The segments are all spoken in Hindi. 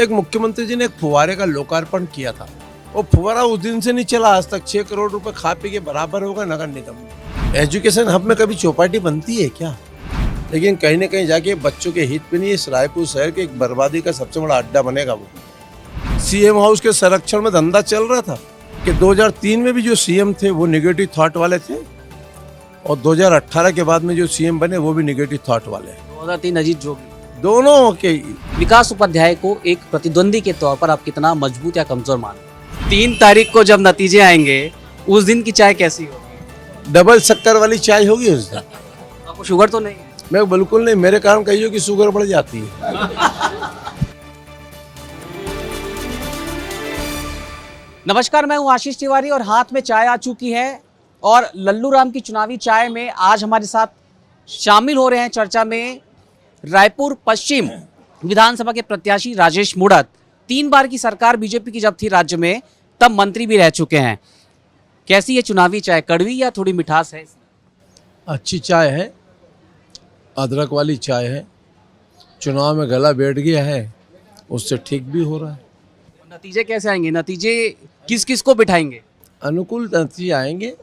एक मुख्यमंत्री जी ने एक फुवारे का लोकार्पण किया था। वो फुवारा उस दिन से नहीं चला आज तक। 6 करोड़ रुपए खा पी के बराबर होगा नगर निगम में। एजुकेशन हब में कभी चौपाटी बनती है क्या? लेकिन कहीं ना कहीं जाके बच्चों के हित में नहीं, इस रायपुर शहर के एक बर्बादी का सबसे बड़ा अड्डा बनेगा वो। सीएम हाउस के संरक्षण में धंधा चल रहा था कि 2003 में भी जो सीएम थे वो निगेटिव थॉट वाले थे और 2018 के बाद में जो सीएम बने वो भी निगेटिव थॉट वाले हैं। 2003 अजीत जोगी। दोनों के विकास उपाध्याय को एक प्रतिद्वंदी के तौर पर आप कितना मजबूत या कमजोर मानते? 3 तारीख को जब नतीजे आएंगे उस दिन की चाय कैसी होगी? डबल शक्कर वाली चाय होगी उस दिन। आपको शुगर तो नहीं है? मैं बिल्कुल नहीं, मेरे कारण कहिए कि शुगर बढ़ जाती है। नमस्कार, मैं हूं आशीष तिवारी और हाथ में चाय आ चुकी है और लल्लू राम की चुनावी चाय में आज हमारे साथ शामिल हो रहे हैं चर्चा में रायपुर पश्चिम विधानसभा के प्रत्याशी राजेश मूणत। 3 बार की सरकार बीजेपी की जब थी राज्य में तब मंत्री भी रह चुके हैं। कैसी है चुनावी चाय, कड़वी या थोड़ी मिठास है? अच्छी चाय है, अदरक वाली चाय है। चुनाव में गला बैठ गया है, उससे ठीक भी हो रहा है। नतीजे कैसे आएंगे? नतीजे किस किस को बिठाएंगे? अनुकूल नतीजे आएंगे।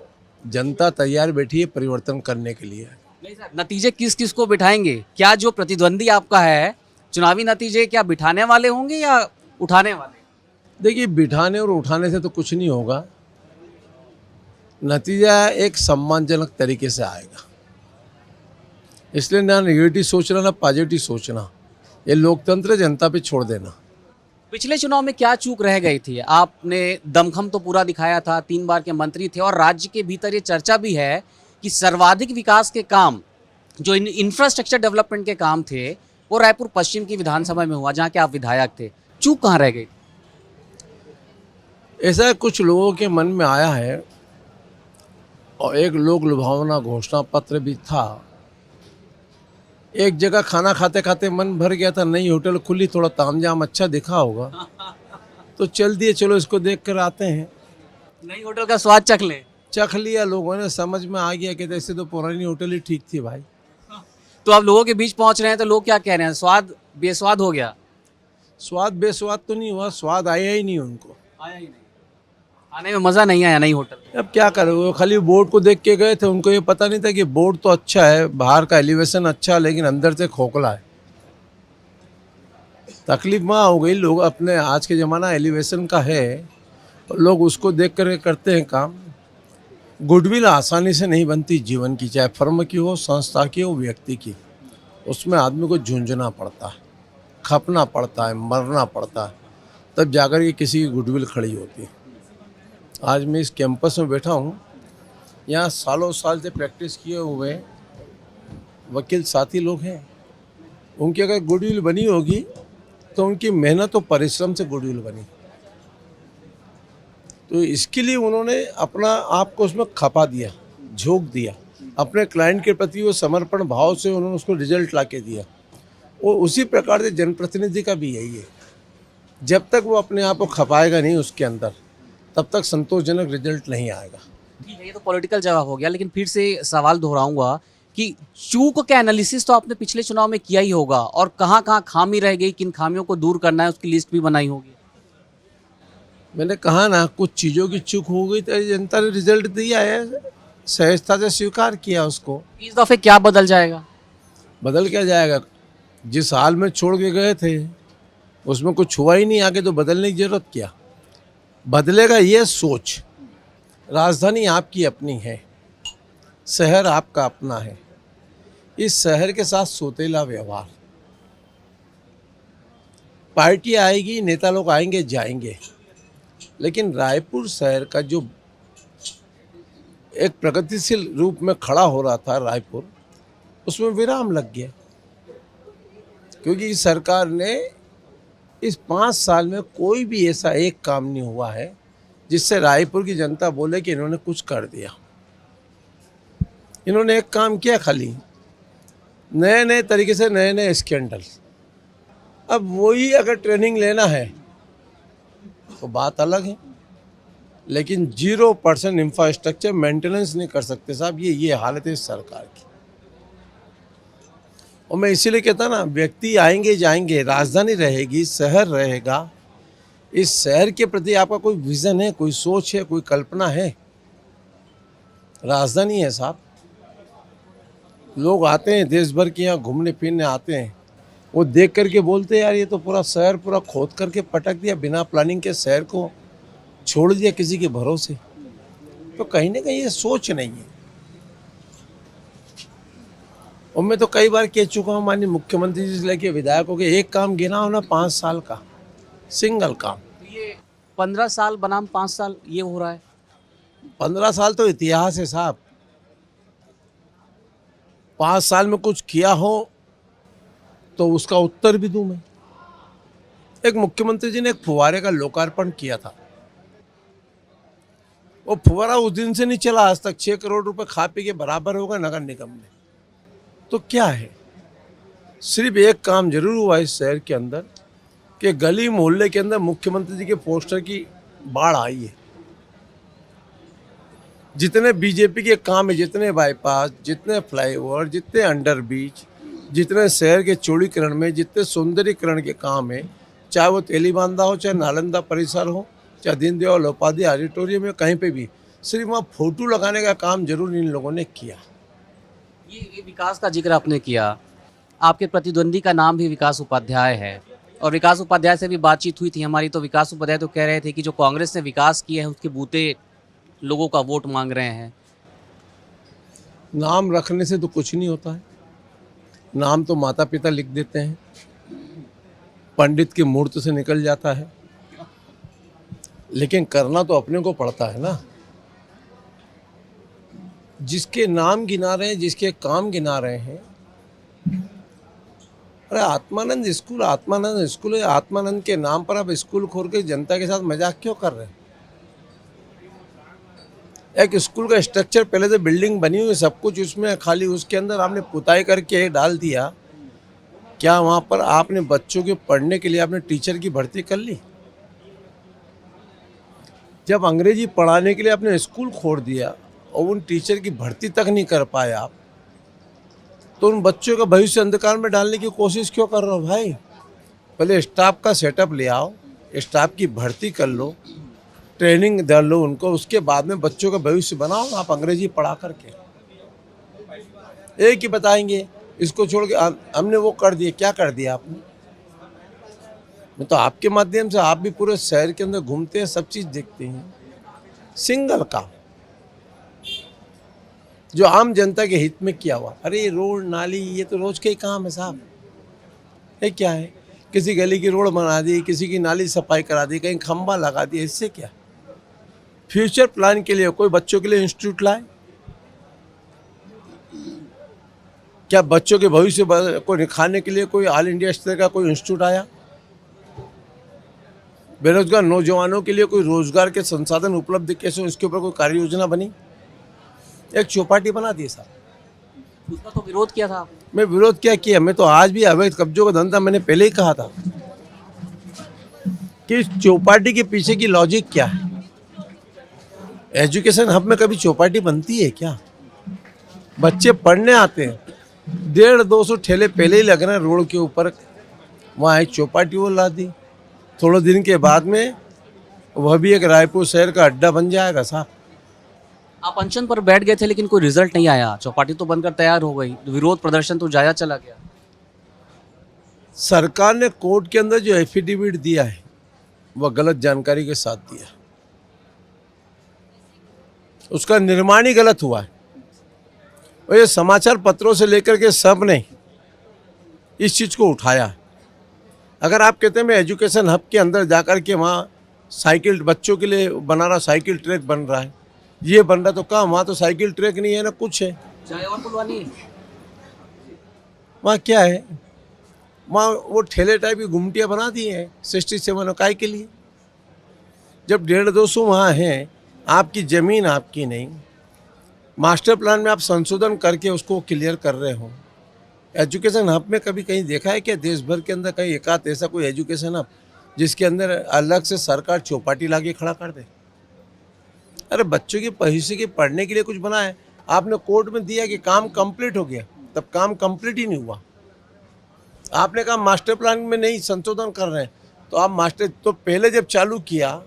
जनता तैयार बैठी है परिवर्तन करने के लिए। नहीं सर, नतीजे किस किस को बिठाएंगे? क्या जो प्रतिद्वंदी आपका है, चुनावी नतीजे क्या बिठाने वाले होंगे या उठाने वाले? देखिए, बिठाने और उठाने से तो कुछ नहीं होगा। नतीजा एक सम्मानजनक तरीके से आएगा। इसलिए ना नेगेटिव सोचना ना पॉजिटिव सोचना, ये लोकतंत्र जनता पे छोड़ देना। पिछले चुनाव में क्या चूक रह गई थी? आपने दमखम तो पूरा दिखाया था, 3 बार के मंत्री थे और राज्य के भीतर ये चर्चा भी है कि सर्वाधिक विकास के काम, जो इंफ्रास्ट्रक्चर डेवलपमेंट के काम थे, वो रायपुर पश्चिम की विधानसभा में हुआ जहाँ के आप विधायक थे। चूक कहाँ रह गई? ऐसा कुछ लोगों के मन में आया है और एक लोक लुभावना घोषणा पत्र भी था। एक जगह खाना खाते खाते मन भर गया था, नई होटल खुली, थोड़ा तामझाम अच्छा दिखा होगा तो चल दिए, चलो इसको देख कर आते हैं। नई होटल का स्वाद चख ले। चख लिया लोगों ने, समझ में आ गया कि ऐसे तो पुरानी होटल ही ठीक थी भाई। तो आप लोगों के बीच पहुंच रहे हैं तो लोग क्या कह रहे हैं? स्वाद बेस्वाद हो गया? स्वाद बेस्वाद तो नहीं हुआ, स्वाद आया ही नहीं उनको। आया ही नहीं, आने में मज़ा नहीं आया नई होटल। अब क्या करें, वो खाली बोर्ड को देख के गए थे। उनको ये पता नहीं था कि बोर्ड तो अच्छा है, बाहर का एलिवेशन अच्छा है, लेकिन अंदर से खोखला है। तकलीफ वहाँ हो गई। लोग अपने आज के ज़माना एलिवेशन का है, लोग उसको देख कर करते हैं काम। गुडविल आसानी से नहीं बनती जीवन की, चाहे फर्म की हो, संस्था की हो, व्यक्ति की। उसमें आदमी को झुंझुना पड़ता है, खपना पड़ता है, मरना पड़ता है, तब जाकर के किसी की गुडविल खड़ी होती है। आज मैं इस कैंपस में बैठा हूँ, यहाँ सालों साल से प्रैक्टिस किए हुए वकील साथी लोग हैं। उनकी अगर गुडविल बनी होगी तो उनकी मेहनत और परिश्रम से गुडविल बनी। तो इसके लिए उन्होंने अपना आप को उसमें खपा दिया, झोंक दिया। अपने क्लाइंट के प्रति वो समर्पण भाव से उन्होंने उसको रिजल्ट ला के दिया। वो उसी प्रकार से जनप्रतिनिधि का भी यही है। जब तक वो अपने आप को खपाएगा नहीं उसके अंदर, तब तक संतोषजनक रिजल्ट नहीं आएगा। ठीक है, ये तो पॉलिटिकल जवाब हो गया, लेकिन फिर से सवाल दोहराऊंगा कि चूक का एनालिसिस तो आपने पिछले चुनाव में किया ही होगा और कहाँ कहाँ खामी रह गई, किन खामियों को दूर करना है उसकी लिस्ट भी बनाई होगी। मैंने कहा ना, कुछ चीज़ों की चूक हो गई तो जनता ने रिजल्ट दिया है, सहजता से स्वीकार किया उसको। इस दफे क्या बदल जाएगा? बदल क्या जाएगा? जिस हाल में छोड़ के गए थे उसमें कुछ हुआ ही नहीं आगे, तो बदलने की जरूरत क्या? बदलेगा ये सोच। राजधानी आपकी अपनी है, शहर आपका अपना है। इस शहर के साथ सौतेला व्यवहार। पार्टी आएगी, नेता लोग आएंगे जाएंगे, लेकिन रायपुर शहर का जो एक प्रगतिशील रूप में खड़ा हो रहा था रायपुर, उसमें विराम लग गया। क्योंकि इस सरकार ने इस 5 साल में कोई भी ऐसा एक काम नहीं हुआ है जिससे रायपुर की जनता बोले कि इन्होंने कुछ कर दिया। इन्होंने एक काम किया, खाली नए नए तरीके से नए नए स्कैंडल। अब वही अगर ट्रेनिंग लेना है तो बात अलग है, लेकिन 0% इंफ्रास्ट्रक्चर मेंटेनेंस नहीं कर सकते साहब। ये हालत है इस सरकार की। और मैं इसीलिए कहता ना, व्यक्ति आएंगे जाएंगे, राजधानी रहेगी, शहर रहेगा, इस शहर के प्रति आपका कोई विजन है, कोई सोच है, कोई कल्पना है? राजधानी है साहब। लोग आते हैं देश भर के, यहाँ घूमने फिरने आते हैं, वो देख करके बोलते हैं यार ये तो पूरा शहर पूरा खोद करके पटक दिया, बिना प्लानिंग के शहर को छोड़ दिया किसी के भरोसे। तो कहीं ना कहीं ये सोच नहीं है। और मैं तो कई बार कह चुका हूँ माननीय मुख्यमंत्री जी से लेके विधायकों के, एक काम गिना हो ना 5 साल का, सिंगल काम। ये 15 साल बनाम 5 साल ये हो रहा है। 15 साल तो इतिहास है साहब। 5 साल में कुछ किया हो तो उसका उत्तर भी दूं मैं। एक मुख्यमंत्री जी ने एक फुवारे का लोकार्पण किया था। वो फुवारा उस दिन से नहीं चला आज तक। 6 करोड़ रुपए खा पी के बराबर होगा नगर निगम में। तो क्या है, सिर्फ एक काम जरूर हुआ इस शहर के अंदर कि गली मोहल्ले के अंदर मुख्यमंत्री जी के पोस्टर की बाढ़ आई है। जितने बीजेपी के काम है, जितने बाईपास, जितने फ्लाईओवर, जितने अंडरब्रिज, जितने शहर के चौड़ीकरण में, जितने सौंदर्यीकरण के काम है, चाहे वो तेलीबांधा हो, चाहे नालंदा परिसर हो, चाहे दीनदयाल उपाध्याय ऑडिटोरियम में, कहीं पे भी सिर्फ वहाँ फोटो लगाने का काम जरूर इन लोगों ने किया। ये विकास का जिक्र आपने किया, आपके प्रतिद्वंदी का नाम भी विकास उपाध्याय है और विकास उपाध्याय से भी बातचीत हुई थी हमारी, तो विकास उपाध्याय तो कह रहे थे कि जो कांग्रेस ने विकास किया है उसके बूते लोगों का वोट मांग रहे हैं। नाम रखने से तो कुछ नहीं होता है। नाम तो माता पिता लिख देते हैं, पंडित की मूर्त से निकल जाता है, लेकिन करना तो अपने को पड़ता है ना। जिसके नाम गिना रहे हैं, जिसके काम गिना रहे हैं, अरे आत्मानंद स्कूल है। आत्मानंद के नाम पर आप स्कूल खोल के जनता के साथ मजाक क्यों कर रहे हैं? एक स्कूल का स्ट्रक्चर पहले से बिल्डिंग बनी हुई है, सब कुछ उसमें, खाली उसके अंदर आपने पुताई करके डाल दिया। क्या वहाँ पर आपने बच्चों के पढ़ने के लिए आपने टीचर की भर्ती कर ली? जब अंग्रेजी पढ़ाने के लिए आपने स्कूल खोल दिया और उन टीचर की भर्ती तक नहीं कर पाए आप, तो उन बच्चों का भविष्य अंधकार में डालने की कोशिश क्यों कर रहे हो भाई? पहले स्टाफ का सेटअप ले आओ, स्टाफ की भर्ती कर लो, ट्रेनिंग दे लो उनको, उसके बाद में बच्चों का भविष्य बनाओ। आप अंग्रेजी पढ़ा करके एक ही बताएंगे, इसको छोड़ के हमने वो कर दिया। क्या कर दिया आपने? मैं तो आपके माध्यम से, आप भी पूरे शहर के अंदर घूमते हैं, सब चीज़ देखते हैं। सिंगल काम जो आम जनता के हित में किया हुआ। अरे रोड नाली ये तो रोज के ही काम है साहब। ये क्या है, किसी गली की रोड बना दी, किसी की नाली सफाई करा दी, कहीं खंबा लगा दिया, इससे क्या? फ्यूचर प्लान के लिए कोई बच्चों के लिए इंस्टीट्यूट लाए? क्या बच्चों के भविष्य को निखारने के लिए कोई ऑल इंडिया स्तर का कोई इंस्टीट्यूट आया? बेरोजगार नौजवानों के लिए कोई रोजगार के संसाधन उपलब्ध कैसे हो, इसके ऊपर कोई कार्य योजना बनी? एक चौपाटी बना दी साहब। उसका तो विरोध किया था। मैं विरोध क्या किया? मैं तो आज भी अवैध कब्जों का धंधा, मैंने पहले ही कहा था कि इस चौपाटी के पीछे की लॉजिक क्या है। एजुकेशन हब में कभी चौपाटी बनती है क्या? बच्चे पढ़ने आते हैं, 150-200 ठेले पहले ही लग रहे हैं रोड के ऊपर, वहाँ एक चौपाटी वो ला दी। थोड़े दिन के बाद में वह भी एक रायपुर शहर का अड्डा बन जाएगा साहब। आप अनशन पर बैठ गए थे लेकिन कोई रिजल्ट नहीं आया, चौपाटी तो बनकर तैयार हो गई, विरोध प्रदर्शन तो जाया चला गया। सरकार ने कोर्ट के अंदर जो एफिडेविट दिया है वह गलत जानकारी के साथ दिया, उसका निर्माण ही गलत हुआ है। और ये समाचार पत्रों से लेकर के सब ने इस चीज़ को उठाया है। अगर आप कहते हैं मैं एजुकेशन हब के अंदर जाकर के वहाँ साइकिल बच्चों के लिए बना रहा, साइकिल ट्रैक बन रहा है, ये बन रहा, तो कहाँ? वहाँ तो साइकिल ट्रैक नहीं है ना कुछ है। चाय और बुलवानी है वहाँ क्या है? वहाँ वो ठेले टाइप की गुमटियाँ बना दी हैं 67 इकाई के लिए। जब 150-200 वहाँ हैं, आपकी ज़मीन आपकी नहीं, मास्टर प्लान में आप संशोधन करके उसको क्लियर कर रहे हो। एजुकेशन हब में कभी कहीं देखा है क्या देश भर के अंदर कहीं एकाध ऐसा कोई एजुकेशन हब जिसके अंदर अलग से सरकार चौपाटी लाके खड़ा कर दे? अरे बच्चों के भविष्य के पढ़ने के लिए कुछ बना है, आपने कोर्ट में दिया कि काम कंप्लीट हो गया, तब काम कंप्लीट ही नहीं हुआ। आपने कहा मास्टर प्लान में नहीं संशोधन कर रहे हैं, तो आप मास्टर तो पहले जब चालू किया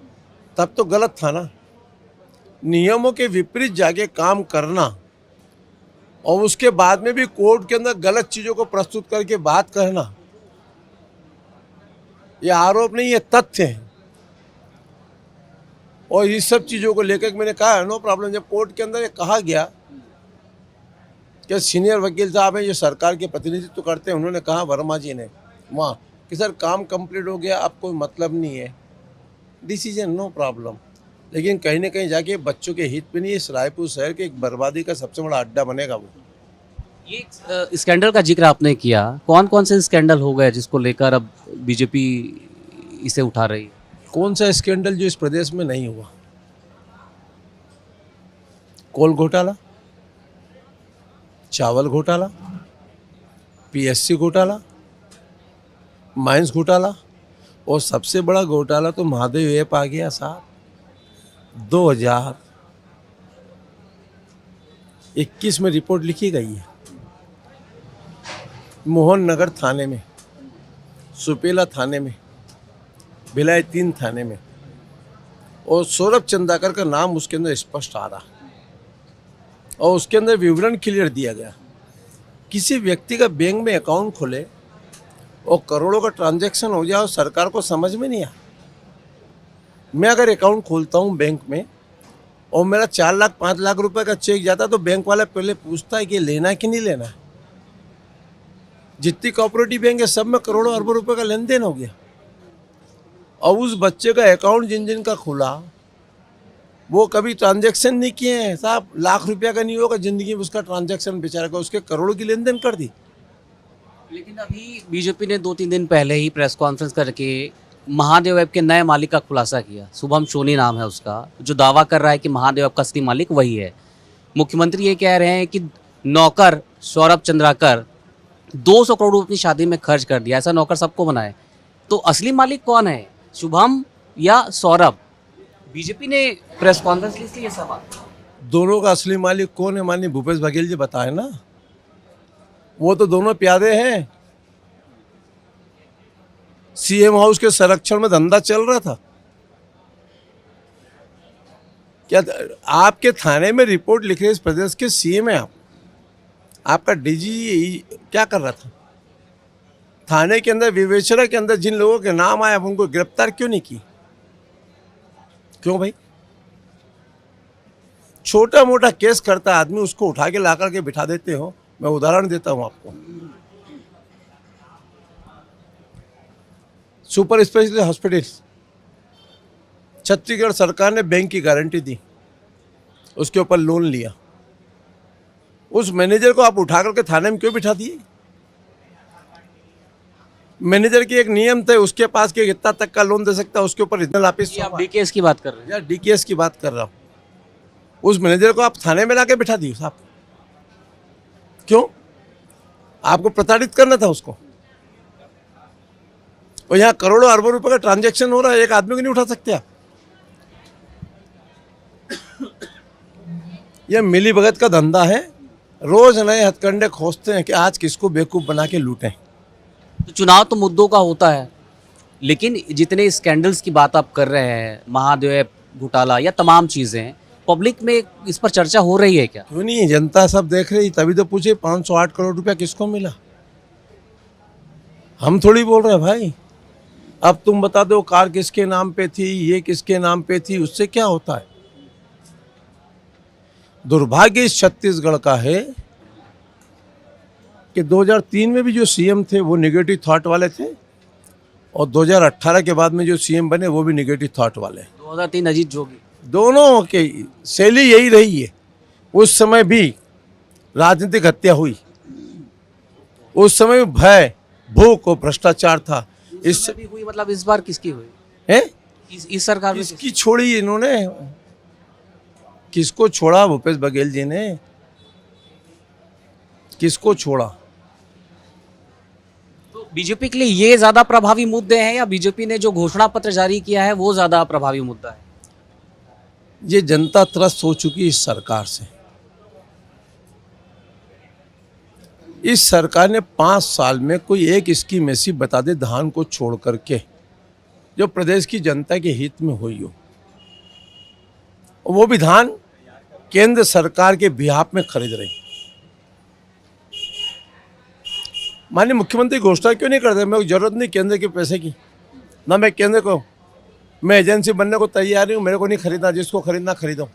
तब तो गलत था ना। नियमों के विपरीत जाके काम करना और उसके बाद में भी कोर्ट के अंदर गलत चीज़ों को प्रस्तुत करके बात करना, ये आरोप नहीं, ये तथ्य है। और इस सब चीज़ों को लेकर मैंने कहा नो प्रॉब्लम। जब कोर्ट के अंदर ये कहा गया कि सीनियर वकील साहब हैं ये सरकार के प्रतिनिधित्व करते हैं, उन्होंने कहा वर्मा जी ने वहाँ कि सर काम कंप्लीट हो गया, अब कोई मतलब नहीं है, डिसीजन नो प्रॉब्लम। लेकिन कहीं ना कहीं जाके बच्चों के हित में नहीं, इस रायपुर शहर के एक बर्बादी का सबसे बड़ा अड्डा बनेगा वो। ये स्कैंडल का जिक्र आपने किया, कौन कौन से स्कैंडल हो गए जिसको लेकर अब बीजेपी इसे उठा रही है? कौन सा स्कैंडल जो इस प्रदेश में नहीं हुआ? कोल घोटाला, चावल घोटाला, पीएससी घोटाला, माइंस घोटाला, और सबसे बड़ा घोटाला तो महादेव ऐप आ गया साहब। 2021 में रिपोर्ट लिखी गई है, मोहन नगर थाने में, सुपेला थाने में, भिलाई 3 थाने में, और सौरभ चंदाकर का नाम उसके अंदर स्पष्ट आ रहा, और उसके अंदर विवरण क्लियर दिया गया। किसी व्यक्ति का बैंक में अकाउंट खोले और करोड़ों का ट्रांजैक्शन हो जाए और सरकार को समझ में नहीं आया। मैं अगर अकाउंट खोलता हूँ बैंक में और मेरा 4 लाख 5 लाख रुपए का चेक जाता तो बैंक वाला पहले पूछता है कि लेना है कि नहीं लेना है। जितनी कोऑपरेटिव बैंक है सब में करोड़ों अरबों रुपए का लेन देन हो गया, और उस बच्चे का अकाउंट जिन जिन का खुला वो कभी ट्रांजैक्शन नहीं किए हैं साहब। लाख रुपया का नहीं होगा जिंदगी में उसका ट्रांजैक्शन, बेचारा का उसके करोड़ों की लेन देन कर दी। लेकिन अभी बीजेपी ने 2-3 दिन पहले ही प्रेस कॉन्फ्रेंस करके महादेव ऐप के नए मालिक का खुलासा किया। शुभम सोनी नाम है उसका, जो दावा कर रहा है कि महादेव ऐप का असली मालिक वही है। मुख्यमंत्री ये कह रहे हैं कि नौकर सौरभ चंद्राकर 200 करोड़ अपनी शादी में खर्च कर दिया, ऐसा नौकर सबको बनाए। तो असली मालिक कौन है, शुभम या सौरभ? बीजेपी ने प्रेस कॉन्फ्रेंस ली, इसलिए ये सवाल। दोनों का असली मालिक कौन है माननीय भूपेश बघेल जी बताए ना। वो तो दोनों प्यादे हैं। सीएम हाउस के संरक्षण में धंधा चल रहा था। क्या आपके थाने में रिपोर्ट लिख रहे इस प्रदेश के सीएम है आप? आपका डीजी क्या कर रहा था? थाने के अंदर विवेचना के अंदर जिन लोगों के नाम आए आप उनको गिरफ्तार क्यों नहीं की? क्यों भाई? छोटा मोटा केस करता आदमी उसको उठा के ला करके बिठा देते हो। मैं उदाहरण देता हूं आपको। सुपर स्पेशलिस्ट हॉस्पिटल, छत्तीसगढ़ सरकार ने बैंक की गारंटी दी, उसके ऊपर लोन लिया। उस मैनेजर को आप उठा करके थाने में क्यों बिठा दिए? मैनेजर की एक नियम थे, उसके पास के इतना तक का लोन दे सकता है, उसके ऊपर रीजनल ऑफिस। आप डीकेएस की बात कर रहे हैं? या डीकेएस की बात कर रहा हूँ। उस मैनेजर को आप थाने में लाके बिठा दिए साहब, क्यों? आपको प्रताड़ित करना था उसको। और यहाँ करोड़ों अरबों रुपए का ट्रांजैक्शन हो रहा है, एक आदमी को नहीं उठा सकते आप। यह मिली भगत का धंधा है। रोज नए हथकंडे खोजते हैं कि आज किसको बेवकूफ बना के लूटें। तो चुनाव तो मुद्दों का होता है, लेकिन जितने स्कैंडल्स की बात आप कर रहे हैं, महादेव ऐप घोटाला या तमाम चीज़ें, पब्लिक में इस पर चर्चा हो रही है क्या? क्यों नहीं, जनता सब देख रही, तभी तो पूछे 508 करोड़ रुपया किसको मिला। हम थोड़ी बोल रहे हैं भाई। अब तुम बता दो कार किसके नाम पे थी, ये किसके नाम पे थी, उससे क्या होता है? दुर्भाग्य इस छत्तीसगढ़ का है कि 2003 में भी जो सीएम थे वो नेगेटिव थॉट वाले थे, और 2018 के बाद में जो सीएम बने वो भी नेगेटिव थॉट वाले। 2003 अजीत जोगी, दोनों के शैली यही रही है। उस समय भी राजनीतिक हत्या हुई, उस समय भय, भूख और भ्रष्टाचार था। इस भी हुई, मतलब इस बार किसकी हुई है? इस सरकार में? किसकी छोड़ी इन्होंने? किसको छोड़ा? भूपेश बघेल जी ने किसको छोड़ा? तो बीजेपी के लिए ये ज्यादा प्रभावी मुद्दे हैं या बीजेपी ने जो घोषणा पत्र जारी किया है वो ज्यादा प्रभावी मुद्दा है? ये जनता त्रस्त हो चुकी है इस सरकार से। इस सरकार ने 5 साल में कोई एक स्कीम ऐसी बता दे धान को छोड़ करके जो प्रदेश की जनता के हित में हुई हो, वो भी धान केंद्र सरकार के बिहाफ में खरीद रही। माननीय मुख्यमंत्री घोषणा क्यों नहीं करते? मेरे को जरूरत नहीं केंद्र के पैसे की, ना मैं केंद्र को, मैं एजेंसी बनने को तैयार हूँ, मेरे को नहीं खरीदना, जिसको खरीदना खरीदो।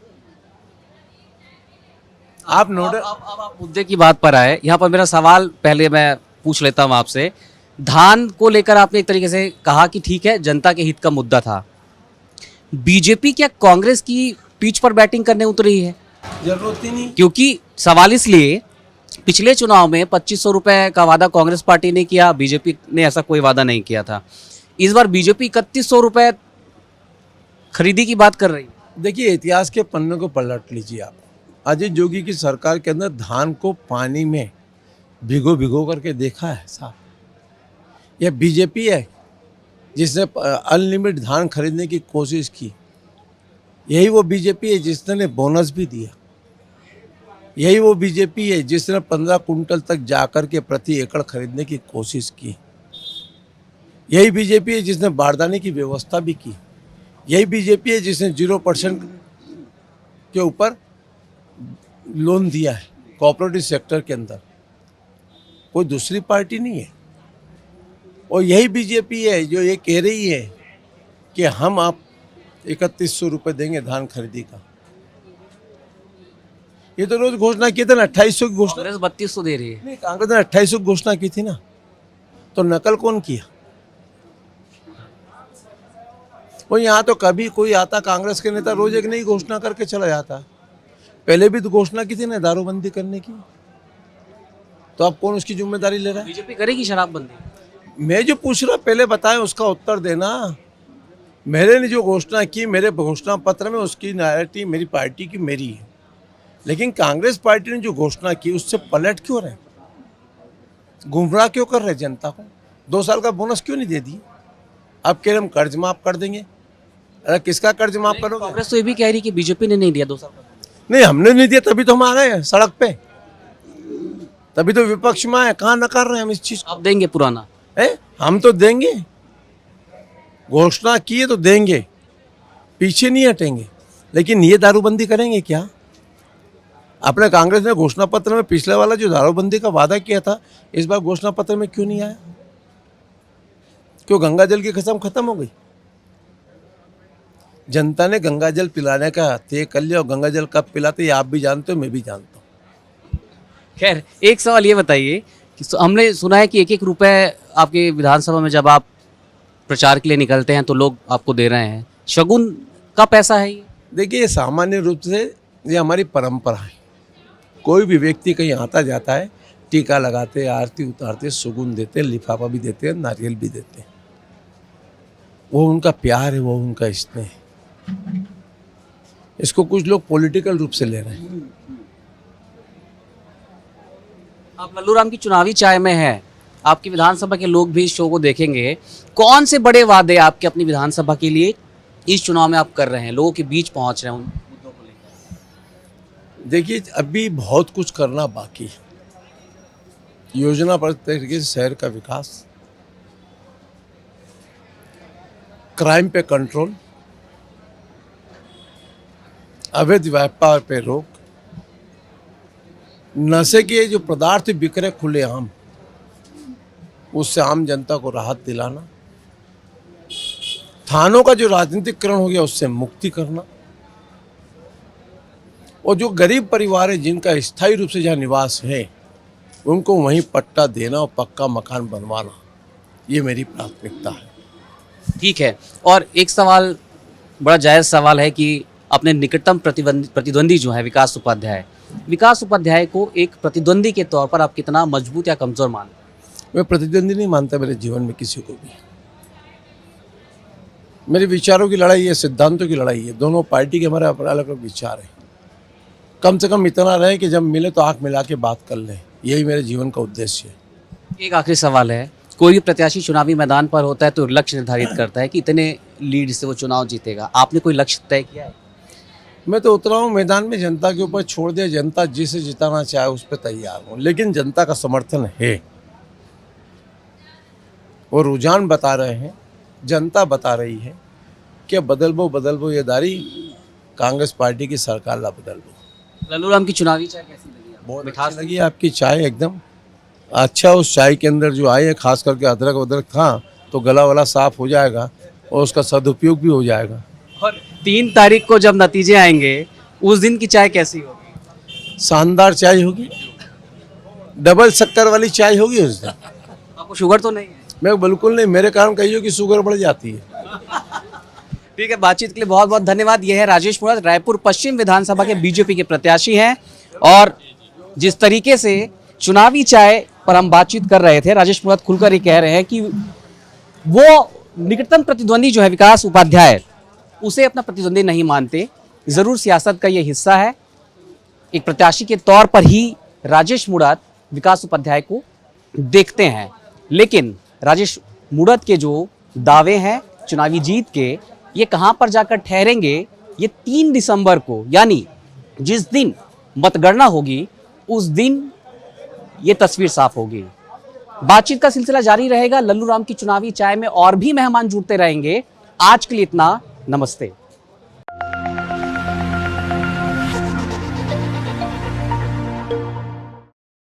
आप नोडल अब आप मुद्दे की बात पर आए, यहाँ पर मेरा सवाल पहले मैं पूछ लेता हूँ आपसे। धान को लेकर आपने एक तरीके से कहा कि ठीक है, जनता के हित का मुद्दा था। बीजेपी क्या कांग्रेस की पिच पर बैटिंग करने उतरी है? जरूरत ही नहीं। क्योंकि सवाल इसलिए, पिछले चुनाव में 2500 रुपए का वादा कांग्रेस पार्टी ने किया, बीजेपी ने ऐसा कोई वादा नहीं किया था। इस बार बीजेपी 3100 रुपए खरीदी की बात कर रही है। देखिए, इतिहास के पन्नों को पलट लीजिए आप। अजय जोगी की सरकार के अंदर धान को पानी में भिगो भिगो करके देखा है साहब? यह बीजेपी है जिसने अनलिमिटेड धान खरीदने की कोशिश की। यही वो बीजेपी है जिसने बोनस भी दिया। यही वो बीजेपी है जिसने 15 कुंटल तक जाकर के प्रति एकड़ खरीदने की कोशिश की। यही बीजेपी है जिसने बारदाने की व्यवस्था भी की। यही बीजेपी है जिसने 0% के ऊपर लोन दिया है कोऑपरेटिव सेक्टर के अंदर। कोई दूसरी पार्टी नहीं है। और यही बीजेपी है जो ये कह रही है कि हम आप 3100 रुपये देंगे धान खरीदी का। ये तो रोज घोषणा की थी ना, 2800 की घोषणा। कांग्रेस 3200 दे रही है। नहीं, कांग्रेस ने 2800 की घोषणा की थी ना, तो नकल कौन किया? वो यहाँ तो कभी कोई आता कांग्रेस के नेता रोज एक नई घोषणा करके चला जाता। पहले भी तो घोषणा की थी ना दारूबंदी करने की, तो अब कौन उसकी जिम्मेदारी ले रहा है? बीजेपी करेगी शराबबंदी? मैं जो पूछ रहा पहले बताएं, उसका उत्तर देना। मेरे ने जो घोषणा की, मेरे घोषणा पत्र में उसकी नायरिटी मेरी पार्टी की मेरी है। लेकिन कांग्रेस पार्टी ने जो घोषणा की उससे पलट क्यों रहे? गुमराह क्यों कर रहे जनता को? 2 साल का बोनस क्यों नहीं दे दिए? अब कह रहे हम कर्ज माफ कर देंगे। अरे किसका कर्ज माफ करोगे? कांग्रेस तो ये भी कह रही कि बीजेपी ने नहीं दिया 2 साल का। नहीं, हमने नहीं दिया तभी तो हम आ गए हैं सड़क पे, तभी तो विपक्ष में आए। कहाँ नकार रहे हैं हम इस चीज को? अब देंगे पुराना है, हम तो देंगे। घोषणा की है तो देंगे, पीछे नहीं हटेंगे। लेकिन ये दारूबंदी करेंगे क्या? अपने कांग्रेस ने घोषणा पत्र में पिछले वाला जो दारूबंदी का वादा किया था, इस बार घोषणा पत्र में क्यों नहीं आया? क्यों गंगा जल की कसम खत्म हो गई? जनता ने गंगा जल पिलाने का तय कर लिया, और गंगा जल कब पिलाते ये आप भी जानते हो, मैं भी जानता हूँ। खैर, एक सवाल ये बताइए कि हमने सुना है कि 1-1 रुपए आपके विधानसभा में जब आप प्रचार के लिए निकलते हैं तो लोग आपको दे रहे हैं। शगुन का पैसा है ये? देखिए, सामान्य रूप से ये हमारी परंपरा है। कोई भी व्यक्ति कहीं आता जाता है, टीका लगाते, आरती उतारते, सुगुन देते, लिफाफा भी देते हैं, नारियल भी देते हैं। वो उनका प्यार है, वो उनका स्नेह है। इसको कुछ लोग पॉलिटिकल रूप से ले रहे हैं। आप लल्लू राम की चुनावी चाय में है, आपकी विधानसभा के लोग भी इस शो को देखेंगे। कौन से बड़े वादे आपके अपनी विधानसभा के लिए इस चुनाव में आप कर रहे हैं, लोगों के बीच पहुंच रहे हैं उन मुद्दों को लेकर? देखिए, अभी बहुत कुछ करना बाकी है। योजना पर तरीके से शहर का विकास, क्राइम पे कंट्रोल, अवैध व्यापार पे रोक, नशे के जो पदार्थ बिक रहे खुलेआम, उससे आम जनता को राहत दिलाना, थानों का जो राजनीतिकरण हो गया उससे मुक्ति करना, और जो गरीब परिवार है जिनका स्थायी रूप से जहाँ निवास है उनको वहीं पट्टा देना और पक्का मकान बनवाना, ये मेरी प्राथमिकता है। ठीक है। और एक सवाल, बड़ा जायज़ सवाल है कि अपने निकटतम प्रतिद्वंदी जो है विकास उपाध्याय को एक प्रतिद्वंदी के तौर पर आप कितना मजबूत या कमजोर मानते हैं? मैं प्रतिद्वंदी नहीं मानता मेरे जीवन में किसी को भी। मेरे विचारों की लड़ाई है, सिद्धांतों की लड़ाई है। दोनों पार्टी के हमारे अलग अलग विचार हैं। कम से कम इतना रहे कि जब मिले तो आंख मिला के बात कर लें, यही मेरे जीवन का उद्देश्य है। एक आखिरी सवाल है, कोई भी प्रत्याशी चुनावी मैदान पर होता है तो लक्ष्य निर्धारित करता है कि इतने लीड से वो चुनाव जीतेगा। आपने कोई लक्ष्य तय किया है? मैं तो उतरा हूँ मैदान में, जनता के ऊपर छोड़ दिया, जनता जिसे जिताना चाहे उस पर तैयार हूँ, लेकिन जनता का समर्थन है। वो रुझान बता रहे हैं, जनता बता रही है कि बदल बो ये दारी, कांग्रेस पार्टी की सरकार ला बदल बो। लल्लू राम की चुनावी चाय कैसी लगी आपको? बहुत मिठास लगी आपकी चाय, एकदम अच्छा। उस चाय के अंदर जो आए, खास करके अदरक वदरक था, तो गला वाला साफ हो जाएगा और उसका सदुपयोग भी हो जाएगा। और 3 तारीख को जब नतीजे आएंगे उस दिन की चाय कैसी होगी? शानदार चाय होगी, डबल शक्कर वाली चाय होगी उस दिन। आपको शुगर तो नहीं है? मैं बिल्कुल नहीं, मेरे कारण कहिए कि शुगर बढ़ जाती है। ठीक है, बातचीत के लिए बहुत बहुत धन्यवाद। यह है राजेश मुराद, रायपुर पश्चिम विधानसभा के बीजेपी के प्रत्याशी हैं। और जिस तरीके से चुनावी चाय पर हम बातचीत कर रहे थे, राजेश मुराद खुलकर ये कह रहे हैं कि वो निकटतम प्रतिद्वंदी जो है विकास उपाध्याय, उसे अपना प्रतिद्वंदी नहीं मानते। जरूर सियासत का ये हिस्सा है। एक प्रत्याशी के तौर पर ही राजेश मुराद विकास उपाध्याय को देखते हैं, लेकिन राजेश मुराद के जो दावे हैं चुनावी जीत के, ये कहां पर जाकर ठहरेंगे, ये 3 दिसंबर को, यानी जिस दिन मतगणना होगी उस दिन ये तस्वीर साफ होगी। बातचीत का सिलसिला जारी रहेगा। लल्लू राम की चुनावी चाय में और भी मेहमान जुड़ते रहेंगे। आज के लिए इतना, नमस्ते।